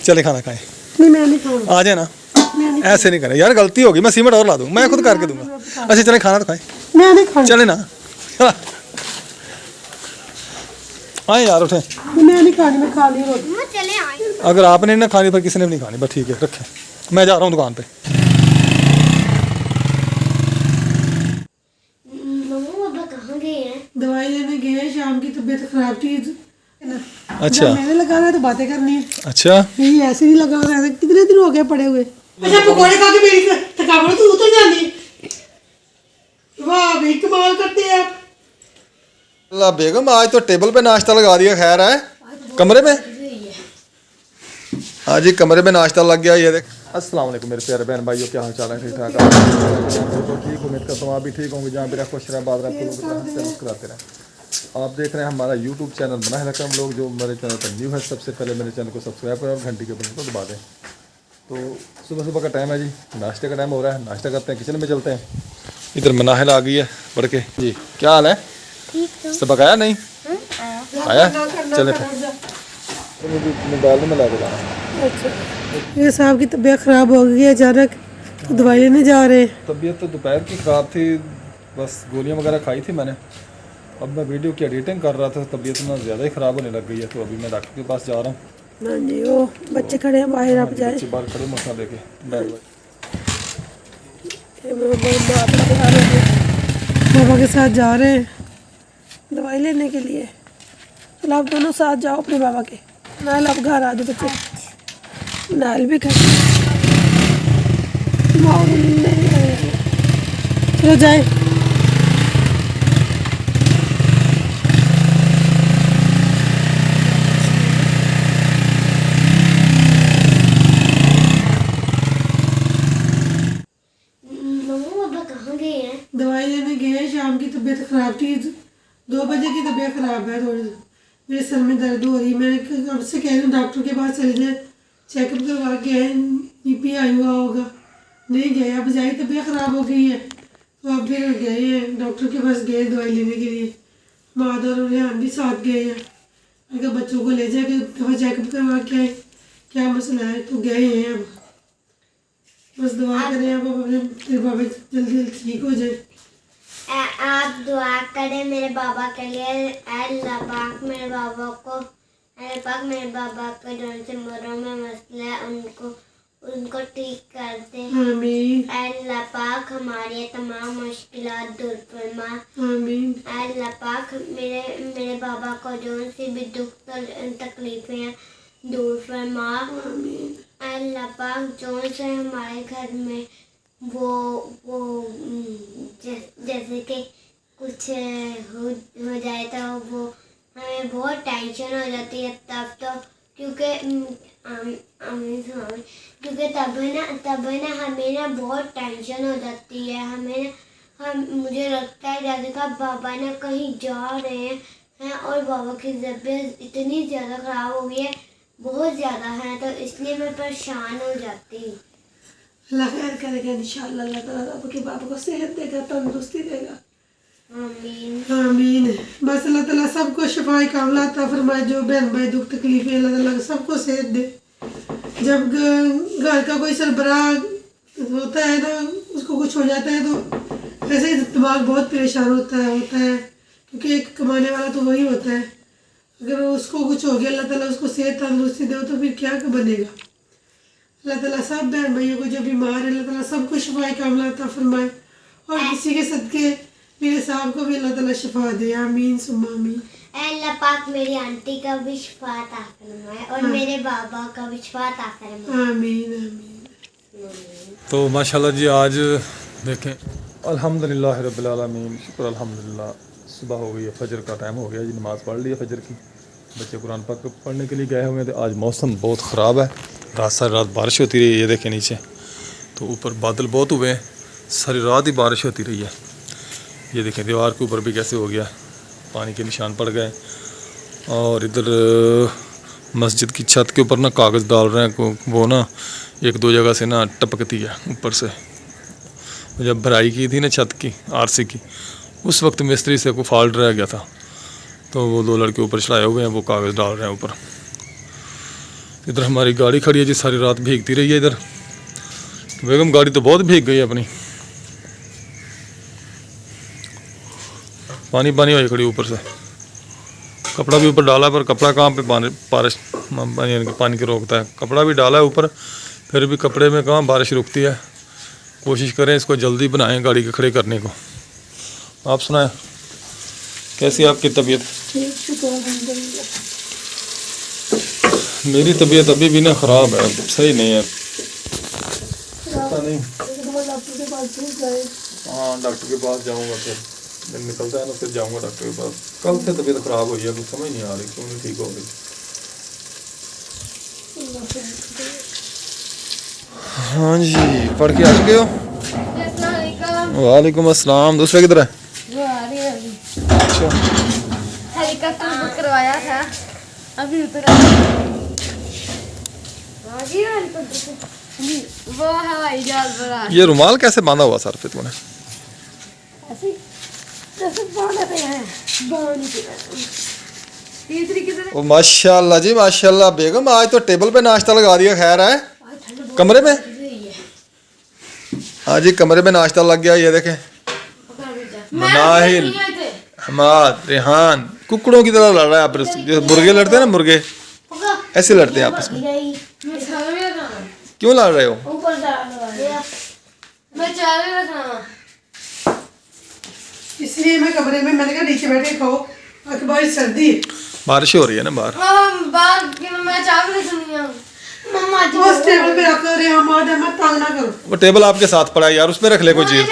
चले खाना खाएं। नहीं मैं नहीं खाऊंगा। आ जाए ना, ऐसे नहीं करें यार, गलती होगी, मैं सीमेंट और ला दूँ, मैं खुद करके दूंगा। अच्छा चले खाना तो खाएं, मैं नहीं खाऊंगा। चले ना आए यार उठे। मैं नहीं खानी, मैं खा ली रोटी। चले आए। अगर आपने ना खानी फिर किसी ने भी नहीं खानी, बस ठीक है रखें, मैं जा रहा हूँ दुकान पे। मम्मा पापा कहाँ गए हैं? दवाई लेने गए हैं, शाम की तबीयत खराब थी। अच्छा मैंने लगाना है तो बातें करनी है, अच्छा यही ऐसे नहीं लगा हुआ है। कितने दिन हो गए पड़े हुए। अच्छा पकौड़े खा के मेरी थकावट तो उतर जाती है। वाह भाई कमाल करते हैं आप। अल्लाह बेगम, आज तो टेबल पे नाश्ता लगा दिया। खैर है कमरे में, हाँ जी कमरे में नाश्ता लग गया। ये देख, अस्सलाम वालेकुम मेरे प्यारे बहन भाइयों, क्या हाल चाल है? ठीक ठाक आप तो ठीक, उम्मीद करता हूँ आप भी ठीक होंगे। जहाँ भी रहे खुश रहे, बात रहे, मुस्कुराते रहे। आप देख रहे हैं हमारा यूट्यूब चैनल बना है हम लोग। जो मेरे चैनल पर न्यू है, सबसे पहले मेरे चैनल को सब्सक्राइब करें और घंटी के बटन को दबा दें। तो सुबह सुबह का टाइम है जी, नाश्ते का टाइम हो रहा है। नाश्ता करते हैं, किचन में चलते हैं। इधर मनाहिल आ गई है पढ़ के। जी क्या हाल है? सबक आया नहीं? आया, चले फिर मोबाइल में ला के लाना। अच्छा ये साहब की तबीयत खराब हो गई है अचानक, तो दवाई लेने जा रहे हैं। तबीयत तो दोपहर की ख़राब थी, बस गोलियां वगैरह खाई थी मैंने। अब मैं वीडियो की एडिटिंग कर रहा था, तबीयत ना ज़्यादा ही ख़राब होने लग गई है। तो अभी मैं डॉक्टर के पास जा रहा हूँ। हाँ जी, वो बच्चे खड़े हैं बाहर, आप जाए। बच्चे बाहर खड़े मसा लेके बैग। पापा के साथ जा रहे हैं दवाई लेने के लिए। चलो आप दोनों साथ जाओ अपने बाबा के। नाल आप घर आ जाओ बच्चे, नाल भी खड़े। चलो जाए। मम्मा पापा कहाँ गए हैं? दवाई लेने गए हैं, शाम की तबीयत खराब थी। 2 बजे की तबीयत खराब है थोड़ी, मेरे सर में दर्द हो रही है। मैंने कब से कह रही हूँ डॉक्टर के पास चले जाए, चेकअप करवा के आए। बीपी आई हुआ होगा, नहीं गए। अब जाई तबीयत खराब हो गई है तो अब फिर गए हैं डॉक्टर के पास, गए दवाई लेने के लिए। मादा और रेहान भी साथ गए हैं। मैं कहा बच्चों को ले जाके दवा चेकअप करवा के आए, क्या मसला है। तो गए हैं, अब बस दुआ करें अब अपने तेरे बाबा जल्दी जल्दी ठीक हो जाए। आप दुआ करें मेरे बाबा के लिए। अल्लाह पाक मेरे बाबा को, अल्लाह पाक मेरे बाबा को जौन से मरों में मसला है उनको ठीक कर दे। आमीन अल्लाह पाक हमारी तमाम मुश्किलात दूर फरमा। आमीन अल्लाह पाक मेरे बाबा को जौन सी भी दुख तकलीफें हैं दूर फरमा। अल्लाह पाक जौन से हमारे घर में वो जैसे कि कुछ हो जाए तो वो हमें बहुत टेंशन हो जाती है तब तो, क्योंकि तब ना हमें ना बहुत टेंशन हो जाती है। मुझे लगता है जैसे कि बाबा ना कहीं जा रहे हैं और बाबा की तबीयत इतनी ज़्यादा ख़राब हो गई है, बहुत ज़्यादा है, तो इसलिए मैं परेशान हो जाती हूँ। अल्लाह खैर करेगा इंशाअल्लाह। अल्लाह ताला आपके बाबा को सेहत देगा, तंदुरुस्ती देगा। आमीन आमीन। बस अल्लाह ताला सबको शिफाए कामला अता फरमाए। जो बहन भाई दुख तकलीफें, अल्लाह ताला सबको सेहत दे। जब घर का कोई सरबराह होता है ना, उसको कुछ हो जाता है तो ऐसे ही दिमाग बहुत परेशान होता है क्योंकि एक कमाने वाला तो वही होता है। अगर उसको कुछ हो गया, अल्लाह ताला उसको सेहत तंदुरुस्ती दे तो फिर क्या बनेगा। अल्लाह ताला सब बहन भाइयों को जो बीमार है, अल्लाह ताला सबको शिफाए कामला अता फरमाए। और किसी के सदके मेरे साहब को भी अल्लाह ताला शिफा दे। आमीन सुम्मा आमीन। अल्लाह पाक मेरी आंटी का भी शिफा अता फरमाए और मेरे बाबा का भी शिफा अता फरमाए। आमीन आमीन। तो माशाल्लाह जी, आज देखें अल्हम्दुलिल्लाह रब्बिल आलमीन, शुक्र अल्हम्दुलिल्लाह। सुबह हो गई है, फजर का टाइम हो गया जी, नमाज़ पढ़ ली है फजर की। बच्चे कुरान पाक पढ़ने के लिए गए हुए थे। आज मौसम बहुत ख़राब है, रात सारी रात बारिश होती रही है। ये देखें नीचे तो ऊपर बादल बहुत हुए हैं, सारी रात ही बारिश होती रही है। ये देखें दीवार के ऊपर भी कैसे हो गया, पानी के निशान पड़ गए। और इधर मस्जिद की छत के ऊपर ना कागज़ डाल रहे हैं, वो ना 1-2 जगह से ना टपकती है ऊपर से। जब भराई की थी ना छत की आरसी की, उस वक्त मिस्त्री से कोई फॉल्ट रह गया था, तो वो 2 लड़के ऊपर चढ़ाए हुए हैं, वो कागज़ डाल रहे हैं ऊपर। इधर हमारी गाड़ी खड़ी है जी, सारी रात भीगती रही है इधर। बेगम गाड़ी तो बहुत भीग गई है अपनी, पानी पानी हो खड़ी ऊपर से। कपड़ा भी ऊपर डाला है, पर कपड़ा कहाँ पे बारिश पानी के रोकता है। कपड़ा भी डाला है ऊपर, फिर भी कपड़े में कहाँ बारिश रुकती है। कोशिश करें इसको जल्दी बनाएं गाड़ी के खड़े करने को। आप सुनाएं, कैसी है आपकी तबीयत? ठीक, शुक्र अल्हम्दुलिल्लाह। मेरी तबीयत अभी भी ना ख़राब है, सही नहीं है, पता नहीं। डॉक्टर के पास गए। हाँ, डॉक्टर के पास जाऊँगा, फिर दिन निकलता है ना, फिर जाऊँगा डॉक्टर के पास। कल से तबीयत ख़राब हुई है, कुछ समझ नहीं आ रही क्यों नहीं ठीक हो रही। हाँ जी, पढ़ के आ चुके हो? वालेकुम अस्सलाम। दूसरा किधर है? अच्छा, हेलीकॉप्टर बुक करवाया था, अभी उतरा। वो हवाई जहाज बना ये रुमाल कैसे बांधा हुआ सर पे तूने? ऐसे जैसे बांधते हैं, बांधते हैं। तीसरी किधर ओ माशाल्लाह जी माशाल्लाह। बेगम आज तो टेबल पे नाश्ता लगा दिया। खैर है कमरे में? हाँ जी, कमरे में नाश्ता लग गया। ये देखें, मनाहिल, हमाद, रेहान कुकड़ों की तरह लड़ रहा है आपस में। जैसे मुर्गे लड़ते हैं ना, मुर्गे ऐसे लड़ते हैं आपस में। क्यों लड़ रहे हो? मैं चाय में रखना। इसलिए मैं कमरे में, मैंने कहा नीचे बैठे खाओ, अखबार सर्दी है। बारिश हो रही है ना बाहर। मैं चाय में रखनी हूँ। मम्मा जी उस टेबल पे रख रहे हैं, हमारा मत तंग ना करो। वो टेबल आपके साथ पड़ा है यार, उसमें रख ले कोई चीज।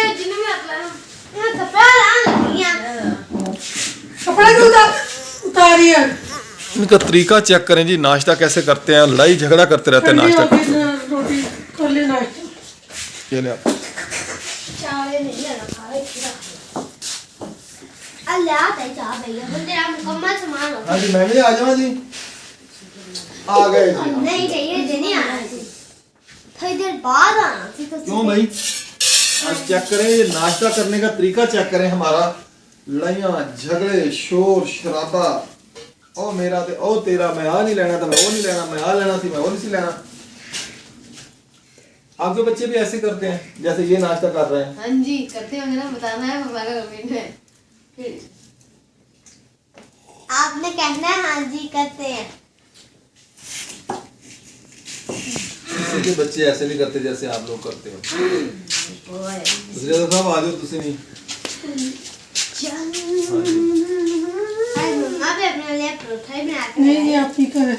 कपड़ा क्यों उतारी है? इनका तरीका चेक करें जी, नाश्ता कैसे करते हैं। लड़ाई झगड़ा करते रहते हैं नाश्ता करते हैं। रोटी कर ले नाश्ता। ये ले आप। चाय नहीं लेना खा रही अल्लाह चाह भैया वो तेरा मुकम्मल सामान हो। हाँ जी, मैं भी आ जाऊँ जी। आ गए जी। नहीं चाहिए जी, नहीं आना जी, थोड़ी देर बाद आना थी। तो क्यों भाई? आज चेक करें, ये नाश्ता करने का तरीका चेक करें हमारा। लड़ाइयाँ झगड़े शोर शराबा, ओ मेरा ते ओ तेरा, मैं आ नहीं लेना था, मैं वो नहीं लेना, मैं आ लेना थी, मैं वो नहीं लेना। आपके बच्चे भी ऐसे करते हैं जैसे ये नाश्ता कर रहे हैं? हाँ जी, करते होंगे ना, बताना है हमारा कमेंट है। आपने कहना है हाँ जी करते हैं। किसी के बच्चे ऐसे नहीं करते जैसे आप लोग करते हो। दूसरे तो सब आ जाओ, तुझसे नहीं। मम्मा भी अपने लिए परोठा ही बना के नहीं आप ही करे।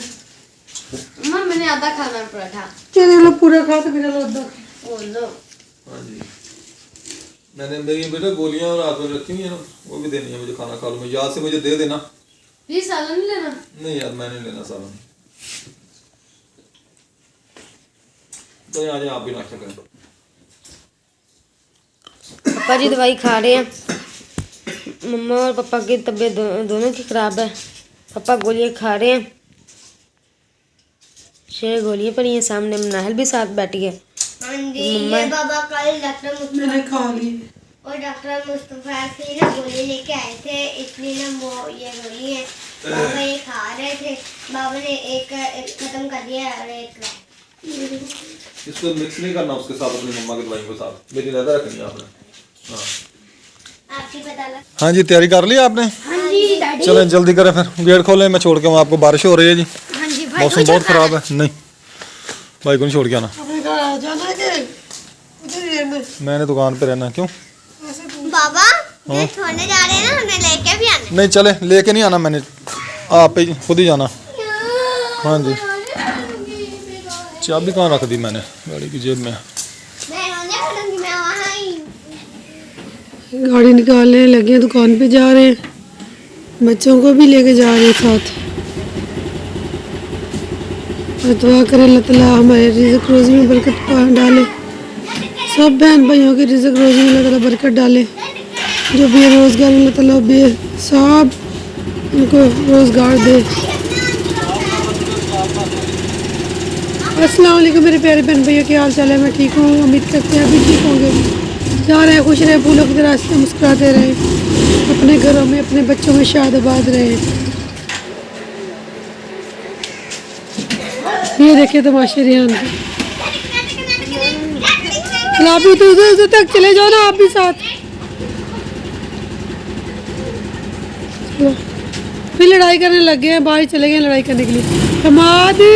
मम्मा मैंने आधा खाना है पराठा। चले लो पूरा खा तो मेरा लोदा। Oh no. हाँ जी, मैंने मेरी बेटा गोलियां और रात में रखी हुई है ना, वो भी देनी है मुझे। खाना खा लूँ मैं, याद से मुझे दे देना। ये सालन नहीं लेना? नहीं यार, मैं नहीं लेना सालन। तो यहाँ आप भी नाश्ता करें। पापा जी दवाई खा रहे हैं। मम्मा और पापा की तबीयत दोनों की खराब है। पापा गोलियां खा रहे हैं, शेर गोलियां पड़ी हैं सामने। मनाहिल भी साथ बैठी है। हाँ जी, ये बाबा कल डॉक्टर मैंने खा ली। और डॉक्टर मुस्तफा से ना गोली लेके आए थे, इसलिए ना वो ये गोली है। बाबा ये खा रहे थे, बाबा ने एक खत्म कर दिया और एक इसको मिक्स नहीं करना उसके साथ, अपनी मम्मा की दवाई के साथ। मेरी नजर रखनी है आपने। हाँ आपकी पता लग। हाँ जी, तैयारी कर ली आपने? हाँ जी डैडी। चलें जल्दी करें, फिर गेट खोलें। मैं छोड़ के वहाँ, आपको बारिश हो रही है जी। हाँ जी भाई, मौसम बहुत ख़राब है। नहीं भाई को नहीं छोड़ के आना, अपने घर जाना है कि उधर ही रहना है? मैंने दुकान पे रहना। क्यों? बाबा जो छोड़ने जा रहे हैं ना, हमें लेके भी आना। नहीं चले, लेके नहीं आना मैंने, आप ही खुद ही जाना। हाँ जी, चाबी कहाँ रख दी मैंने? गाड़ी की जेब में। मैं रोने पड़ूंगी, मैं वहाँ ही। गाड़ी निकालने लगे हैं, दुकान पे जा रहे हैं, बच्चों को भी लेके जा रहे हैं साथ। और दुआ करें अल्लाह ताला हमारे रिज़्क़ रोज़ी में बरकत डाले, सब बहन भाइयों के रिज़्क़ रोज़ी में अल्लाह ताला बरकत डाले। जो बेरोज़गार अल्लाह ताला सब उनको रोज़गार दे। अस्सलाम वालेकुम मेरे प्यारे बहन भैया, क्या हाल चाल है? मैं ठीक हूँ, उम्मीद करते हैं अभी ठीक होंगे। जा रहे हैं, खुश रहे, फूलों की तरह से मुस्कुराते रहे, अपने घरों में अपने बच्चों में शाद आबाद रहे। ये देखिए तमाशे रेहान के। चलो आप भी तो उधर तक चले जाओ ना, आप भी साथ। चलो फिर लड़ाई करने लग गए हैं, बाहर चले गए लड़ाई करने के लिए। हमादी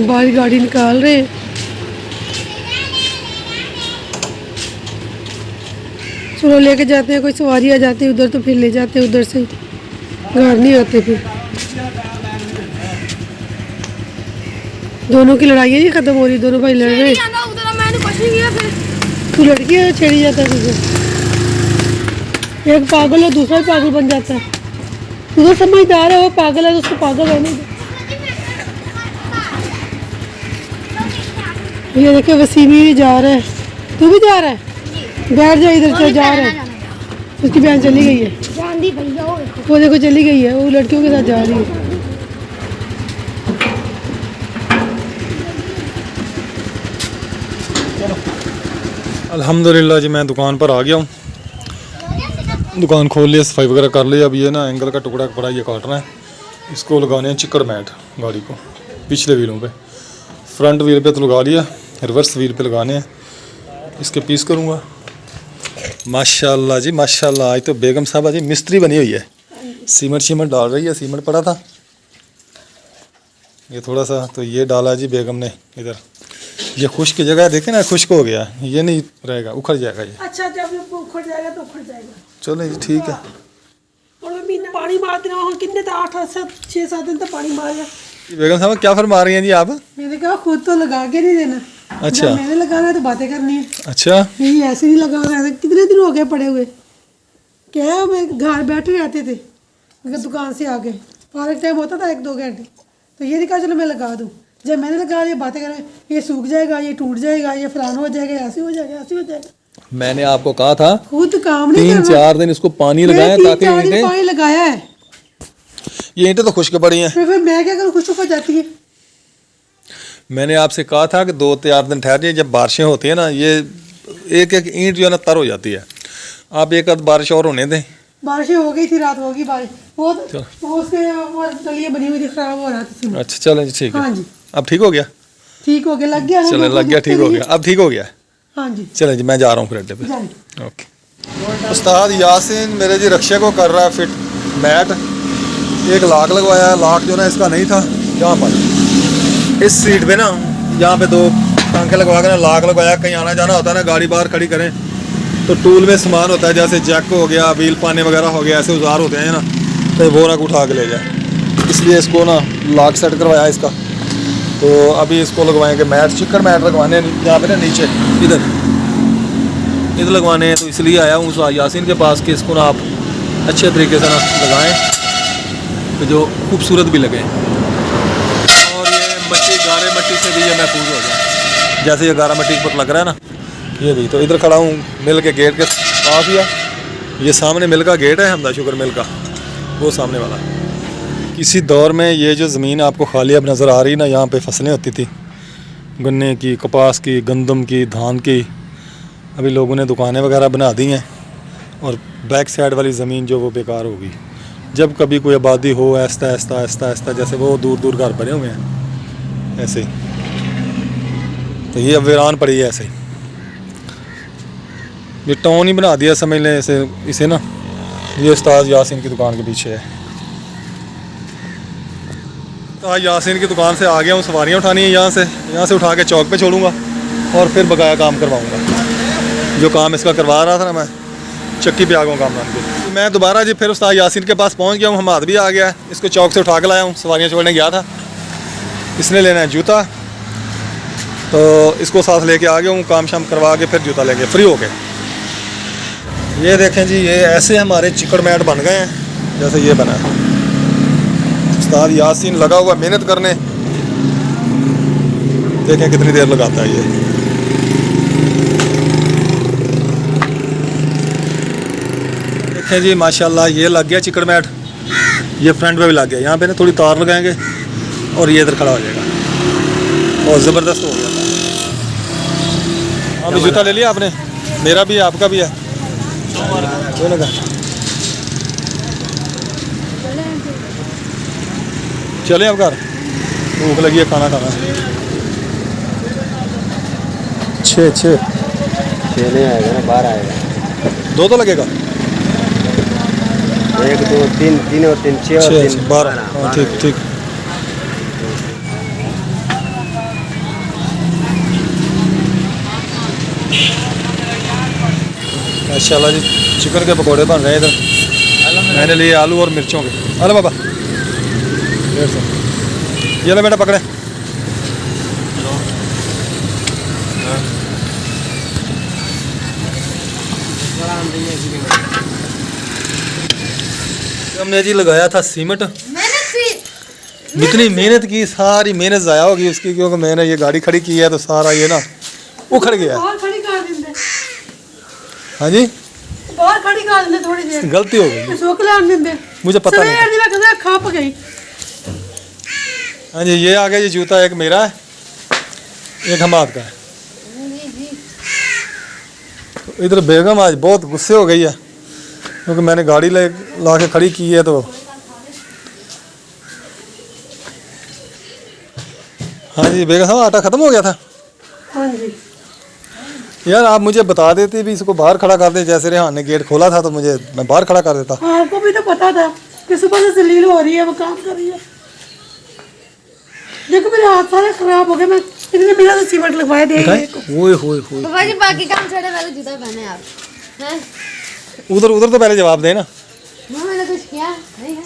बाहर गाड़ी निकाल रहे हैं। चलो लेके जाते हैं, कोई सवारी आ जाती है उधर तो फिर ले जाते हैं, उधर से घर नहीं आते फिर। दोनों की लड़ाई ही खत्म हो रही, दोनों भाई लड़ रहे हैं। तू लड़की है छेड़ी जाता है तुझे, एक पागल है दूसरा भी पागल बन जाता है। तू तो समझदार है, वो पागल है तो उसको पागल होने दे। ये देखिए वसीमी भी जा रहा है, तू भी जा रहा है? बैठ जा, इधर से जा रहा है। उसकी बहन चली गई है, वो देखो चली गई है, वो लड़कियों के साथ जा रही है। अल्हम्दुलिल्लाह जी, मैं दुकान पर आ गया हूँ। दुकान खोल लिया, सफाई वगैरह कर ली। अब ये ना एंगल का टुकड़ा पड़ा, ये काटना है। इसको लगाने हैं चिकड़ मैट गाड़ी को, पिछले व्हीलों पे। फ्रंट व्हील पे तो लगा लिया, रिवर्स व्हील पे लगाने हैं। इसके पीस करूँगा। माशाल्लाह जी माशाल्लाह, आज तो बेगम साहबा जी मिस्त्री बनी हुई है। सीमेंट डाल रही है, सीमेंट पड़ा था ये थोड़ा सा, तो ये डाला जी बेगम ने इधर। ये खुश्क जगह है, देखे ना खुश्क हो गया, ये नहीं रहेगा, उखड़ जाएगा ये। अच्छा जब उखड़ जाएगा तो उखड़ जाएगा। चलो जी ठीक है। और महीना पानी मारते रहो, कितने तो 8-7 दिन तो पानी मार गया। बेगम साहब क्या फरमा रही हैं जी आप? मैंने कहा खुद तो लगा के नहीं देना। अच्छा। जब मैंने लगाना है तो बातें करनी है। अच्छा। नहीं ऐसे नहीं लगा रहा, कितने दिन हो गए पड़े हुए। क्या मैं घर बैठे रहते थे दुकान से आके, पार्क टाइम होता था 1-2 घंटे, तो ये नहीं कहा चलो मैं लगा दूँ। जब मैंने लगा लिया बातें करें, ये सूख जाएगा, ये टूट जाएगा, ये फलाना हो जाएगा, ऐसे हो जाएगा, ऐसे हो जाएगा। मैंने आपको कहा था खुद काम नहीं करना। 3-4 दिन इसको पानी लगाया ताकि 3-4 दिन पानी लगाया है। ये ईंटें तो खुश्क पड़ी हैं। फिर मैं क्या करूँ, खुश्क हो जाती है। मैंने आपसे कहा था कि 2-4 दिन ठहर जाइए। जब बारिशें होती है ना, ये एक ईंट जो है ना तर हो जाती है। आप एक आध बारिश और होने दें। बारिशें हो गई थी, रात होगी बारिश, वो उसके वो गलियां बनी हुई थी, खराब हो रहा था। अच्छा चलें जी ठीक है। हाँ जी अब ठीक हो गया? ठीक हो गया, लग गया। चले लग गया, ठीक हो गया, अब ठीक हो गया। हाँ जी चलें जी, मैं जा रहा हूँ फिर अड्डे पे। जाइए। ओके। उस्ताद यासीन मेरे जी रक्षा को कर रहा है फिट मैट। एक लाक लगवाया है, लाक जो ना इसका नहीं था, यहाँ पर इस सीट पे ना, यहाँ पे 2 टांके लगवा के ना लाक लगवाया। कहीं आना जाना होता है ना, गाड़ी बाहर खड़ी करें तो टूल में सामान होता है, जैसे जैक हो गया, व्हील पाने वगैरह हो गया, ऐसे औजार होते हैं ना, तो वो ना उठा के ले जाए, इसलिए इसको ना लॉक सेट करवाया इसका। तो अभी इसको लगवाएंगे मैट, चिकन मैट लगवाने यहाँ पे ना नीचे इधर लगवाने हैं। तो इसलिए आया हूँ यासीन के पास कि इसको ना आप अच्छे तरीके से ना लगाएं, तो जो खूबसूरत भी लगे और ये मट्टी, गारे मट्टी से भी ये महफूज हो जाए। जैसे ये गारा मट्टी पर लग रहा है ना, ये भी। तो इधर खड़ा हूँ मिल के गेट के पास ही है। ये सामने मिल का गेट है, हमदा शुगर मिल का, वो सामने वाला। किसी दौर में ये जो ज़मीन आपको खाली अब नज़र आ रही ना, यहाँ पे फसलें होती थी, गन्ने की, कपास की, गंदम की, धान की। अभी लोगों ने दुकानें वगैरह बना दी हैं और बैक साइड वाली ज़मीन जो वो बेकार होगी। जब कभी कोई आबादी हो, ऐसा ऐसा ऐसा ऐसा, जैसे वो दूर दूर घर बने हुए हैं ऐसे ही, तो ये अब वीरान पड़ी है ऐसे ही। ये टाउन ही बना दिया समझ लें ऐसे इसे ना। ये उस्ताद यासीन की दुकान के पीछे है। तो यासीन की दुकान से आ गया हूँ, सवारियाँ उठानी है यहाँ से उठा के चौक पे छोड़ूंगा और फिर बकाया काम करवाऊँगा। जो काम इसका करवा रहा था ना, मैं चक्की पे आ गया काम के। मैं दोबारा जी फिर उस्ताद यासीन के पास पहुँच गया हूँ। हमाद भी आ गया है, इसको चौक से उठा के लाया हूँ, सवारियाँ छोड़ने गया था। इसने लेना है जूता, तो इसको साथ लेके आ गया हूँ। काम शाम करवा के फिर जूता लेंगे फ्री हो गए। ये देखें जी, ये ऐसे हमारे चिकड़ मैट बन गए हैं, जैसे ये बना है। उस्ताद यासीन लगा हुआ मेहनत करने, देखें कितनी देर लगाता है ये। देखें जी माशाल्लाह ये लग गया चिकन मैट, ये फ्रंट पे भी लग गया। यहाँ पे ना थोड़ी तार लगाएंगे और ये इधर खड़ा हो जाएगा और ज़बरदस्त हो गया। हाँ भी जूता ले लिया आपने? मेरा भी है, आपका भी है, दोनों का। चले अब घर, भूख लगी है, खाना खाना है। 6 नहीं आएगा ना, 12 आएगा। 2 तो लगेगा। 1 2 3 3 और 3 6 और 3 12। हाँ ठीक ठीक। माशाल्लाह जी चिकन के पकोड़े बन रहे हैं इधर। मैंने लिए आलू और मिर्चों के। अरे बाबा 150। ये लो बेटा पकड़े। हमने जी लगाया था सीमेंट, इतनी मेहनत की, सारी मेहनत ज़ाया होगी उसकी, क्योंकि मैंने ये गाड़ी खड़ी की है तो सारा ये ना उखड़ गया। बाहर खड़ी कर देंगे। हाँ जी बाहर खड़ी कर देंगे थोड़ी देर। गलती हो गई, सोख लान देंगे। मुझे पता नहीं था। सवेर दी मैं कहता खाप गई। हाँ जी ये आ गया जी जूता, एक मेरा है एक हमाद का है। इधर बेगम आज बहुत गुस्से हो गई है क्योंकि मैंने गाड़ी ला के खड़ी की है तो। हाँ जी बेगम साहब आटा ख़त्म हो गया था। हाँ जी यार आप मुझे बता देते भी इसको बाहर खड़ा कर दे, जैसे रेहान ने गेट खोला था तो मैं बाहर खड़ा कर देता। आपको भी तो पता था कि सुबह से जलील हो रही है, वो काम कर रही है। देखो मेरे हाथ सारे खराब हो गए, मैं इतने बिना से सीमेंट लगवाए दे। पापा जी बाकी काम छोड़े, पहले जूता पहने आप हैं। उधर तो पहले जवाब दे ना। मैंने कुछ किया नहीं है।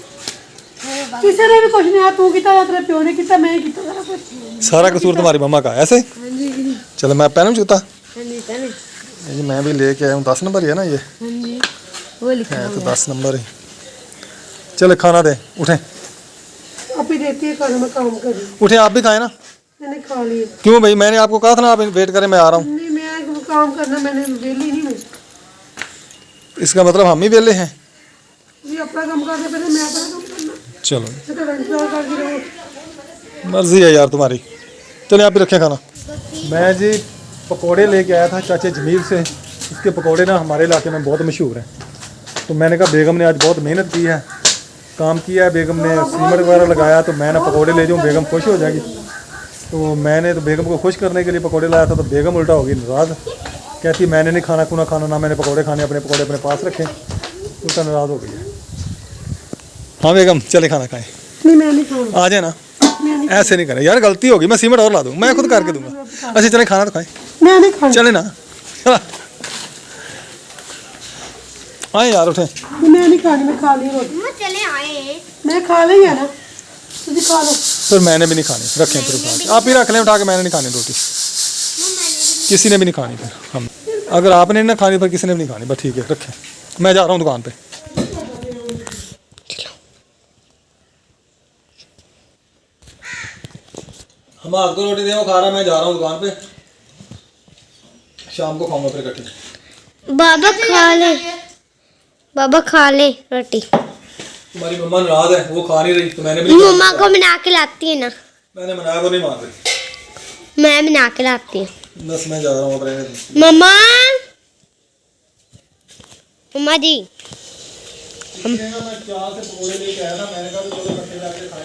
किसी ने भी कुछ नहीं आया, तू किता तेरे प्यो ने किता, मैं किता, सारा कुछ। सारा कसूर तुम्हारी मम्मा का है ऐसे। चलो मैं पहनूं जूता। हाँ जी पहने। ये जी मैं भी लेके आया हूँ, 10 नंबर ही है ना ये। हाँ जी वो लिखा है तो 10 नंबर ही। चले खाना दे, उठे आप ही देती है खाना, मैं काम कर रही हूँ। उठे आप भी खाए ना। मैंने खा लिया। क्यों भाई मैंने आपको कहा था ना आप वेट करें, मैं आ रहा हूँ। नहीं मैं वो काम करना, मैंने वेली नहीं। मैं इसका मतलब हम ही वेले हैं। ये अपना काम करने पहले मैं अपना काम करना। चलो मैं तो इंतजार करती रहूँ। मर्जी है यार तुम्हारी। चले आप भी रखें खाना। मैं जी पकोड़े लेके आया था चाचे जमील से। उसके पकोड़े ना हमारे इलाके में बहुत मशहूर हैं। तो मैंने कहा बेगम ने आज बहुत मेहनत की है, काम किया है, बेगम ने सीमेंट वगैरह लगाया, तो मैं ना पकोड़े ले जाऊँ, बेगम खुश हो जाएगी। तो मैंने तो बेगम को खुश करने के लिए पकोड़े लाया था, तो बेगम उल्टा होगी नाराज़, कहती मैंने नहीं खाना खुना खाना, ना मैंने पकोड़े खाने, अपने पकोड़े अपने पास रखे। उल्टा नाराज़ हो गई है। हाँ बेगम चले खाना खाएं। नहीं मैं नहीं खाऊंगा। आ जाए ना, ऐसे नहीं करें यार, गलती होगी, मैं सीमेंट और ला दूँ, मैं खुद करके दूंगा। अच्छा चले खाना तो खाएं। मैं नहीं खाऊंगा। चले ना चला आए यार उठे। मैं नहीं खानी, मैं खा ली रोटी। मम्मा चले आए। मैं खा ली है ना, तुझे खा लो। फिर मैंने भी नहीं खानी, रखें फिर उठा के। आप ही रख लें उठा के, मैंने नहीं खानी रोटी, किसी ने भी नहीं खानी। फिर हम अगर आपने ना खानी फिर किसी ने भी नहीं खानी, बस ठीक है रखें। मैं जा रहा हूँ दुकान पे। हम आपको रोटी दें वो खा रहा, मैं जा रहा हूँ दुकान पे, शाम को खाऊंगा फिर इकट्ठे। बाबा खा ले, बाबा खा ले रोटी। तुम्हारी मम्मा नाराज है, वो खा नहीं रही तो मैंने भी नहीं मम्मा को बना के लाती है ना, मैंने मनाया, वो नहीं मान रही। मैं बना के लाती हूँ। बस मैं जा रहा हूँ अपने। मम्मा, मम्मा जी,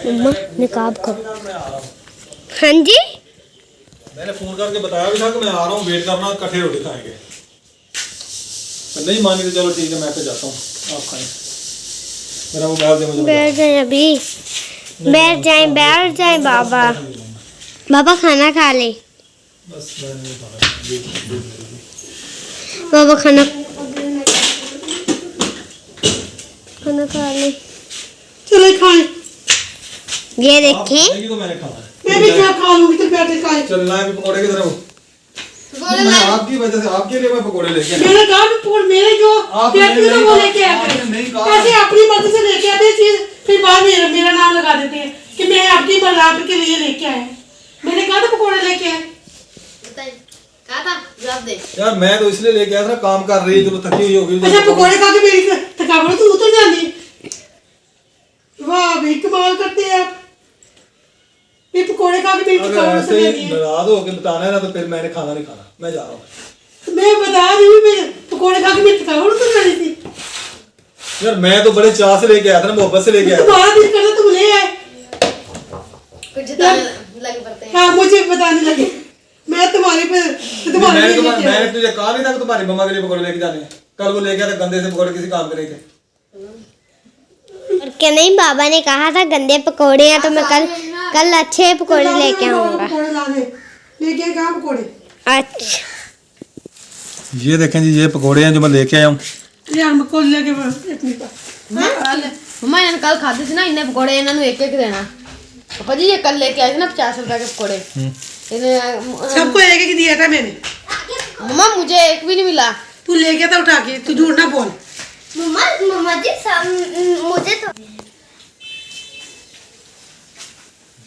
मम्मा निकाब करो। हाँ जी मैंने फोन करके बताया भी था कि मैं आ रहा हूँ, वेट करना, इकट्ठे रोटी खाएंगे। तो नहीं मानी तो चलो ठीक है, मैं पे जाता हूँ, आप खाएं। मेरा मोबाइल दे मुझे। बैठ जाए अभी, बैठ जाए बाबा। बाबा खाना खा ले, बस मैं नहीं खाना। बाबा खाना खा ले। चले खाएं। ये देखें, खाएंगी तो मैंने खाना है। मैं भी क्या खा लूंगी, तो बैठे खाएं। चलना है भी पकौड़े किधर है वो? मैं आपकी वजह से, आपके लिए मैं पकौड़े लेके आया। मैंने कहा भी पूर्ण मेरे जो आपने कहती है नहीं वो कहा, लेके आया आपने नहीं कहा। करें। ऐसे अपनी मर्जी से लेके आते हैं चीज, फिर बाद में मेरा नाम लगा देते हैं कि मैं आपकी बराबर के लिए लेके आया। मैंने कहा था पकौड़े लेके आए। यार मैं तो इसलिए लेके आया था, काम कर रही है, चलो थकी हुई होगी। अच्छा पकौड़े खा के मेरी थकावट तो उतर जाती है। वाह भाई कमाल करते हैं आप, ये पकौड़े खा के मेरी अगर थकावट ऐसे उतर ही जाती है। नाराज होके बताना है ना तो फिर मैंने खाना नहीं खाना, मैं जा रहा हूँ। मैं बता रही हूँ, मैं पकौड़े खा के मेरी थकावट उतर जानी थी। यार मैं तो बड़े चाह से लेके आया था ना, मोहब्बत से लेके आया था। तुम्हारा दिल करता तुम ले आए। कुछ जताने लगे पड़ते हैं। हाँ मुझे बताने लगे, मैं तुम्हारे पे तुम्हारे लिए लेके आया। मैंने तुझे कहा नहीं था कि तुम्हारी मम्मा के लिए पकौड़े लेके जाने हैं। कल वो लेके आया था गंदे से पकौड़े, किसी काम के नहीं थे। और क्या नहीं, बाबा ने कहा था गंदे पकोड़े हैं तो मैं कल अच्छे पकोड़े लेके आऊंगा। पकौड़े ला दे, लेके कहाँ पकौड़े? अच्छा ये देखें जी, ये पकौड़े हैं जो मैं लेके आया हूँ। यार मैं खोल लेके एक मिनट। मम्मा इन्होंने कल खाते थे ना इन्हें पकौड़े, इन्होंने एक एक देना। पापा जी ये कल लेके आए थे ना 50 रुपए के पकौड़े, सबको एक एक दिया था मैंने। मम्मा मुझे एक भी नहीं मिला। तू ले गया था उठा के, तू झूठ ना बोल। मम्मा जी मुझे तो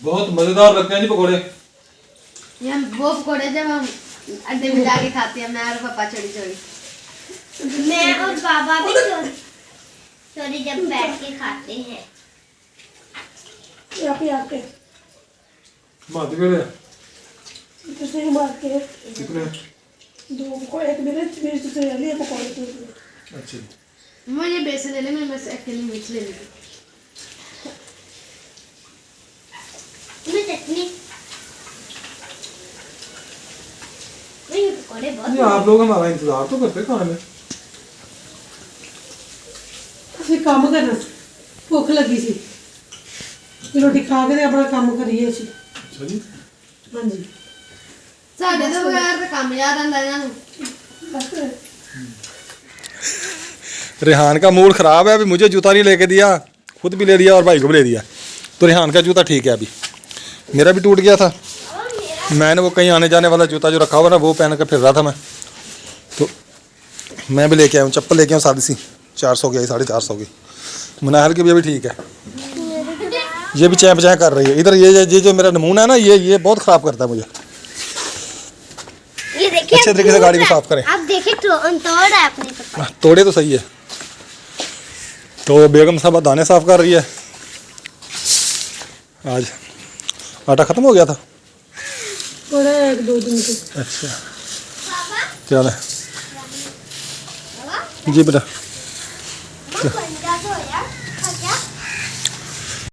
बहुत मजेदार लगते हैं जी पकौड़े। ये हम वो पकौड़े जब हम अड्डे में जाके खाते हैं, मैं और पापा चोरी चोरी। मैं और बाबा भी चोरी जब बैठ के खाते हैं। यहाँ पे मात गए कितने मार के कितने? दो को एक मिनट से लिए पकौड़े तो। अच्छा मम्मा ये बेसन ले ले, मैं से अकेले मिर्च ले लेती। मैं चटनी ये पकोड़े बहुत जी, आप लोग हमारा इंतजार तो करते खाने में। ਅਸੀਂ ਕੰਮ ਕਰਨਾ ਸੀ, ਭੁੱਖ ਲੱਗੀ ਸੀ, ਤੇ ਰੋਟੀ ਖਾ ਕੇ ਤੇ ਆਪਣਾ ਕੰਮ ਕਰੀਏ ਅਸੀਂ। अच्छा जी, ਹਾਂਜੀ ਸਾਡੇ ਤੋਂ ਬਗੈਰ ਤਾਂ ਕੰਮ ਯਾਦ ਆਂਦਾ ਇਹਨਾਂ ਨੂੰ। ਬਸ रेहान का मूड ख़राब है, अभी मुझे जूता नहीं लेके दिया, खुद भी ले दिया और भाई को भी ले दिया। तो रेहान का जूता ठीक है, अभी मेरा भी टूट गया था। मैंने वो कहीं आने जाने वाला जूता जो रखा हुआ ना वो पहन कर फिर रहा था मैं, तो मैं भी लेके आया हूँ चप्पल, लेके आया हूँ सादी सी 400 की, 450 की। मुनाहर की भी अभी ठीक है, ये भी चैं पचैं कर रही है। इधर ये जो मेरा नमूना है ना, ये बहुत ख़राब करता है मुझे। ये देखिए अच्छे तरीके से गाड़ी को साफ करें। आप देखिए तोड़ रहा है अपने कपड़े। तोड़े तो सही है। तो बेगम साहब दाने साफ कर रही है। आज आटा ख़त्म हो गया था। थोड़ा 1-2 दिन के। अच्छा, क्या है जी बेटा?